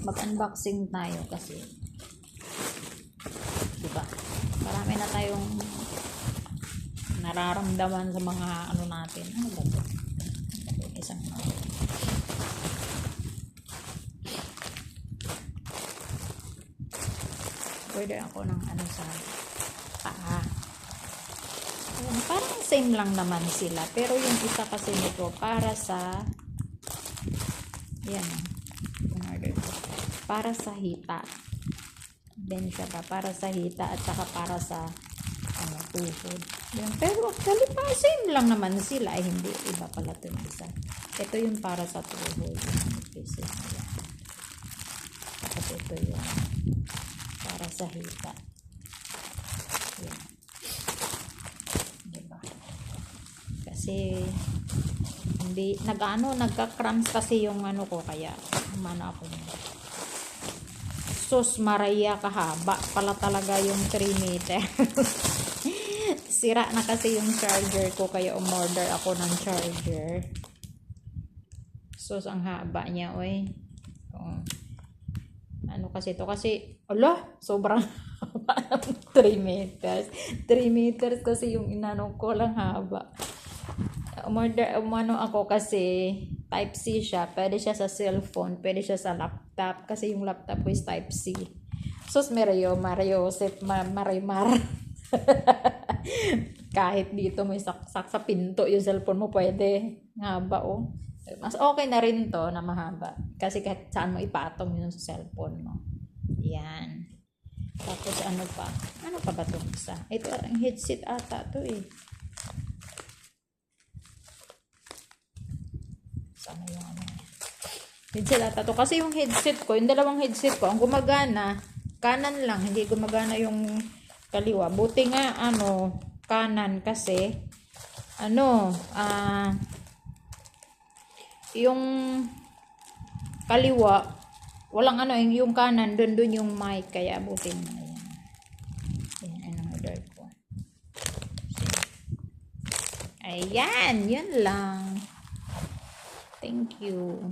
mag-unboxing tayo kasi diba marami na tayong nararamdaman sa mga ano natin. Ano ba ito? Isang order ako ng ano sa paa. Ayan, parang same lang naman sila, pero yung isa kasi nito para sa yan yung order ko, para sa hita din siya pa, para sa hita at saka para sa ano, tuhod. Yan. Pero actually pa same lang naman sila, ay hindi iba pala ito yung isa. Ito yung para sa tuhod, tapos ito yung para sa hita. Yan. Diba? Kasi hindi nagka-cramps kasi yung ano ko, kaya umano ako sus Maria, kahaba pala talaga yung 3 meter. Sira na kasi yung charger ko, kaya umorder ako ng charger. Sus, ang haba niya, oy. Ano kasi ito, kasi ala, sobrang haba ng 3 meters. 3 meters kasi yung inano ko, lang haba. Umano ako kasi type C siya. Pwede siya sa cellphone, pwede siya sa laptop kasi yung laptop ko is type C. Sus, Mario Joseph, Marimar. Kahit dito may saksak sa pinto yung cellphone mo, pwede. Haba, oh. Mas okay na rin to na mahaba. Kasi kahit saan mo ipatong yung cellphone mo. Yan. Tapos ano pa? Ano pa ba itong isa? Ito, ang headset ata to eh. Sana yung ano. Headset ata to. Kasi yung headset ko, yung dalawang headset ko, ang gumagana, kanan lang. Hindi gumagana yung kaliwa. Buti nga, ano, kanan kasi, ano, yung kaliwa, walang ano, yung kanan, dun yung mic, kaya buti na yan. Yan, ang order ko. Ayan, yun lang. Thank you.